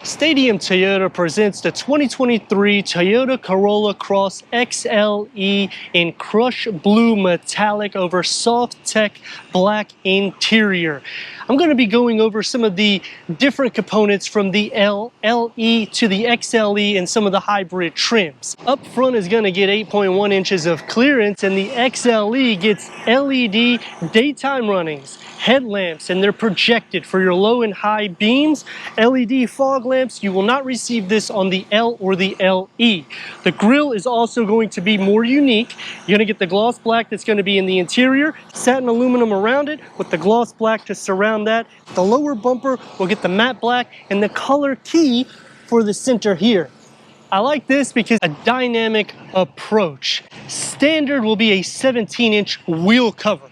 Stadium Toyota presents the 2023 Toyota Corolla Cross XLE in crushed blue metallic over soft tech black interior. I'm going to be going over some of the different components from the LE to the XLE and some of the hybrid trims. Up front is going to get 8.1 inches of clearance, and the XLE gets LED daytime runnings, headlamps, and they're projected for your low and high beams. LED fog lamps, you will not receive this on the L or the LE. The grille is also going to be more unique. You're going to get the gloss black that's going to be in the interior, satin aluminum around it with the gloss black to surround that. The lower bumper will get the matte black and the color key for the center here. I like this because a dynamic approach. Standard will be a 17-inch wheel cover.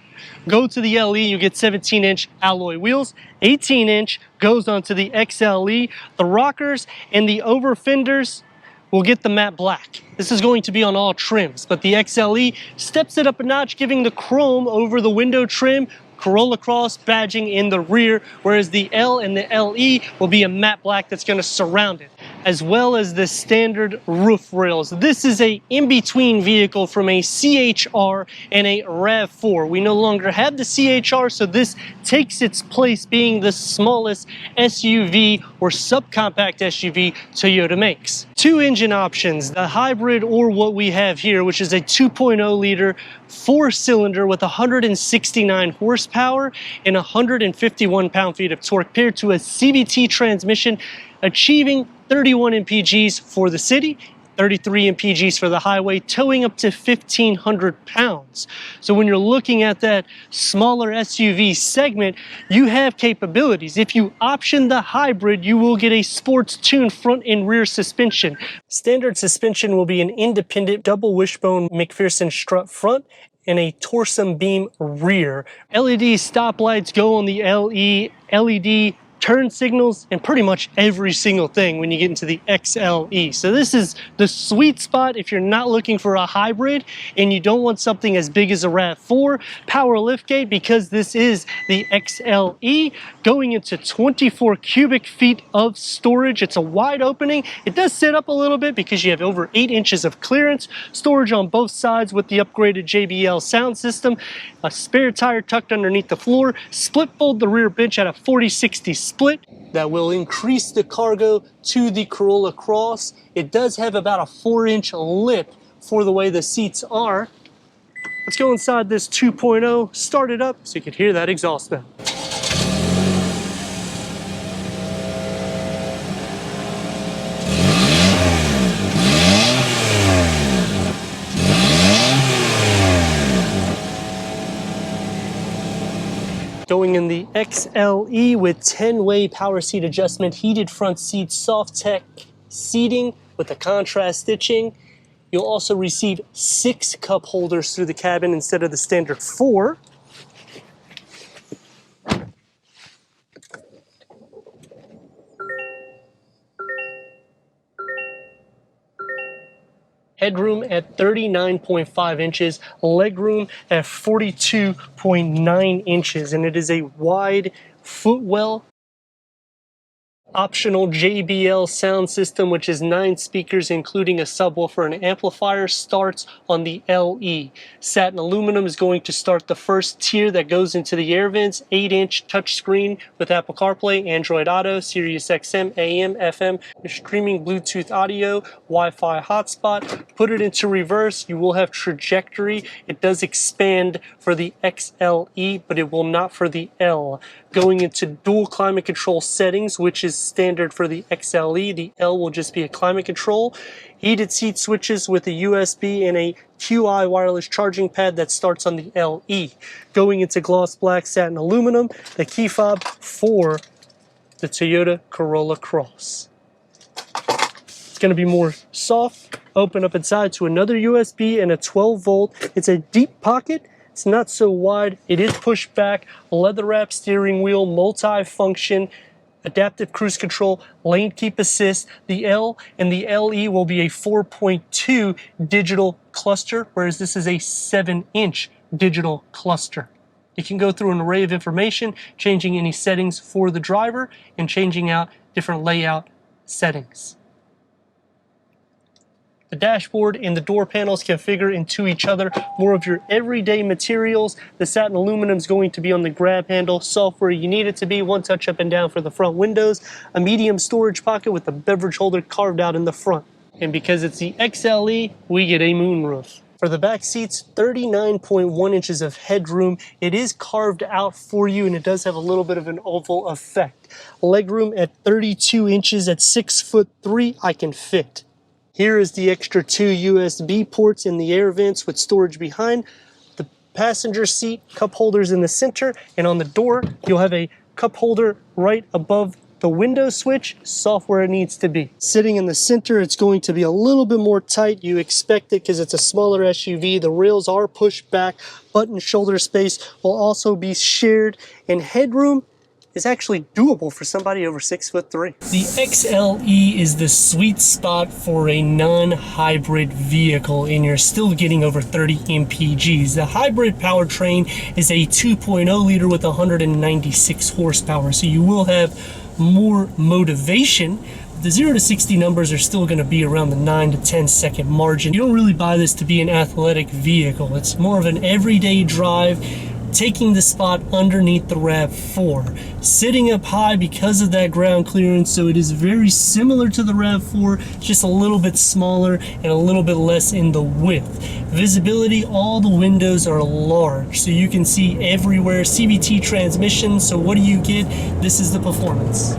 Go to the LE, you get 17-inch alloy wheels. 18-inch goes onto the XLE. The rockers and the over fenders will get the matte black. This is going to be on all trims, but the XLE steps it up a notch, giving the chrome over the window trim, Corolla Cross badging in the rear, whereas the L and the LE will be a matte black that's going to surround it, as well as the standard roof rails. This is a in-between vehicle from a CHR and a RAV4. We no longer have the CHR, so this takes its place being the smallest SUV or subcompact SUV Toyota makes. Two engine options, the hybrid or what we have here, which is a 2.0 liter 4-cylinder with 169 horsepower and 151 pound-feet of torque, paired to a CVT transmission, achieving 31 mpgs for the city, 33 mpgs for the highway, towing up to 1,500 pounds. So when you're looking at that smaller SUV segment, you have capabilities. If you option the hybrid, you will get a sports tuned front and rear suspension. Standard suspension will be an independent double wishbone McPherson strut front and a Torsum beam rear. LED stoplights go on the LE, LED turn signals, and pretty much every single thing when you get into the XLE. So this is the sweet spot if you're not looking for a hybrid and you don't want something as big as a RAV4. Power liftgate, because this is the XLE, going into 24 cubic feet of storage. It's a wide opening. It does sit up a little bit because you have over 8 inches of clearance, storage on both sides with the upgraded JBL sound system, a spare tire tucked underneath the floor, split fold the rear bench at a 40-60 split. That will increase the cargo to the Corolla Cross. It does have about a 4-inch lip for the way the seats are. Let's go inside this 2.0, start it up so you can hear that exhaust sound. Going in the XLE with 10-way power seat adjustment, heated front seats, soft tech seating with the contrast stitching. You'll also receive 6 cup holders through the cabin instead of the standard 4. Headroom at 39.5 inches, legroom at 42.9 inches, and it is a wide footwell. Optional JBL sound system, which is 9 speakers, including a subwoofer and amplifier, starts on the LE. Satin aluminum is going to start the first tier that goes into the air vents. 8-inch touchscreen with Apple CarPlay, Android Auto, Sirius XM, AM, FM, streaming Bluetooth audio, Wi-Fi hotspot. Put it into reverse, you will have trajectory. It does expand for the XLE, but it will not for the L. Going into dual climate control settings, which is standard for the XLE. The L will just be a climate control. Heated seat switches with a USB and a QI wireless charging pad that starts on the LE. Going into gloss black satin aluminum, the key fob for the Toyota Corolla Cross. It's going to be more soft. Open up inside to another USB and a 12-volt. It's a deep pocket. It's not so wide. It is pushed back, leather wrap steering wheel, multi-function, adaptive cruise control, lane keep assist. The L and the LE will be a 4.2 digital cluster, whereas this is a 7-inch digital cluster. You can go through an array of information, changing any settings for the driver and changing out different layout settings. The dashboard and the door panels configure into each other. More of your everyday materials. The satin aluminum is going to be on the grab handle. Software you need it to be. One touch up and down for the front windows. A medium storage pocket with a beverage holder carved out in the front. And because it's the XLE, we get a moonroof. For the back seats, 39.1 inches of headroom. It is carved out for you, and it does have a little bit of an oval effect. Legroom at 32 inches at 6'3", I can fit. Here is the extra 2 USB ports in the air vents with storage behind. The passenger seat, cup holders in the center, and on the door, you'll have a cup holder right above the window switch, software it needs to be. Sitting in the center, it's going to be a little bit more tight. You expect it because it's a smaller SUV. The rails are pushed back. Button shoulder space will also be shared, and headroom is actually doable for somebody over 6'3". The XLE is the sweet spot for a non-hybrid vehicle, and you're still getting over 30 mpgs. The hybrid powertrain is a 2.0 liter with 196 horsepower, so you will have more motivation. The 0 to 60 numbers are still going to be around the 9 to 10 second margin. You don't really buy this to be an athletic vehicle. It's more of an everyday drive, taking the spot underneath the RAV4, sitting up high because of that ground clearance, so it is very similar to the RAV4, just a little bit smaller and a little bit less in the width. Visibility, all the windows are large, so you can see everywhere. CVT transmission, so what do you get? This is the performance.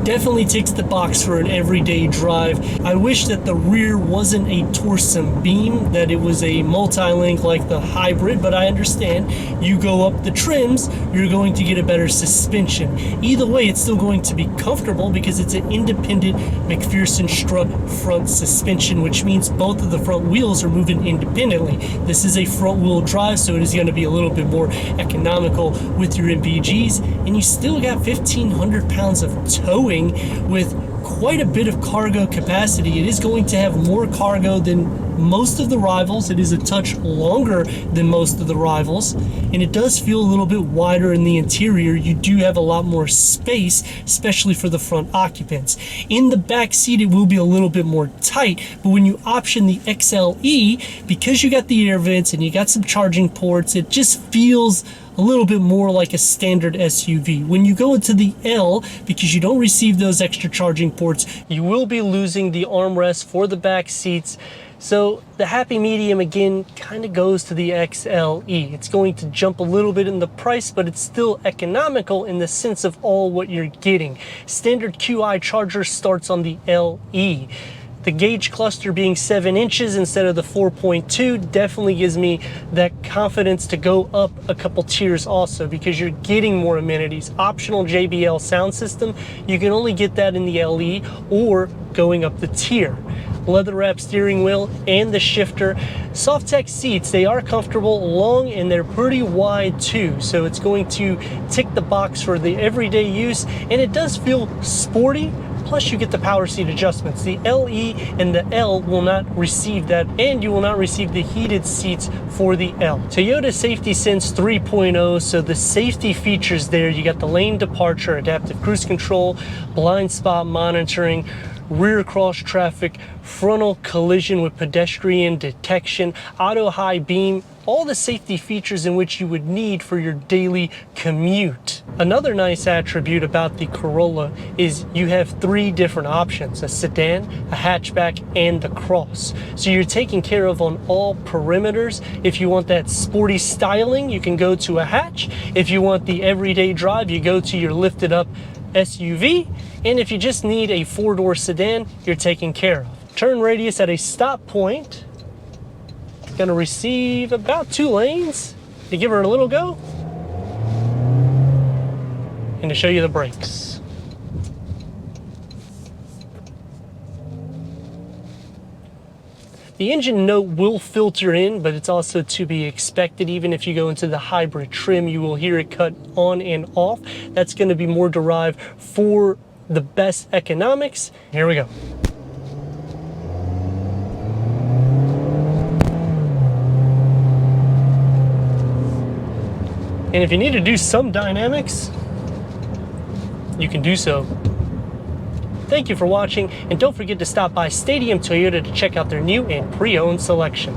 Definitely ticks the box for an everyday drive. I wish that the rear wasn't a Torsum beam, that it was a multi-link like the hybrid, but I understand you go up the trims, you're going to get a better suspension. Either way, it's still going to be comfortable because it's an independent McPherson strut front suspension, which means both of the front wheels are moving independently. This is a front wheel drive, so it is going to be a little bit more economical with your MPGs, and you still got 1,500 pounds of towing with quite a bit of cargo capacity. It is going to have more cargo than most of the rivals. It is a touch longer than most of the rivals, and it does feel a little bit wider in the interior. You do have a lot more space, especially for the front occupants. In the back seat, it will be a little bit more tight, but when you option the XLE, because you got the air vents and you got some charging ports, it just feels a little bit more like a standard SUV. When you go into the L, because you don't receive those extra charging ports, you will be losing the armrest for the back seats. So the happy medium again kind of goes to the XLE. It's going to jump a little bit in the price, but it's still economical in the sense of all what you're getting. Standard QI charger starts on the LE. The gauge cluster being 7 inches instead of the 4.2 definitely gives me that confidence to go up a couple tiers also, because you're getting more amenities. Optional JBL sound system, you can only get that in the LE or going up the tier. Leather wrap steering wheel and the shifter. Softex seats, they are comfortable, long, and they're pretty wide too, so it's going to tick the box for the everyday use, and it does feel sporty. Plus you get the power seat adjustments. The LE and the L will not receive that, and you will not receive the heated seats for the L. Toyota Safety Sense 3.0, so the safety features there, you got the lane departure, adaptive cruise control, blind spot monitoring, rear cross traffic, frontal collision with pedestrian detection, auto high beam, all the safety features in which you would need for your daily commute. Another nice attribute about the Corolla is you have 3 different options: a sedan, a hatchback, and the Cross. So you're taken care of on all perimeters. If you want that sporty styling, you can go to a hatch. If you want the everyday drive, you go to your lifted up SUV. And if you just need a 4-door sedan, you're taken care of. Turn radius at a stop point. Gonna receive about 2 lanes. To give her a little go. And to show you the brakes. The engine note will filter in, but it's also to be expected. Even if you go into the hybrid trim, you will hear it cut on and off. That's gonna be more derived for the best economics. Here we go. And if you need to do some dynamics, you can do so. Thank you for watching, and don't forget to stop by Stadium Toyota to check out their new and pre-owned selection.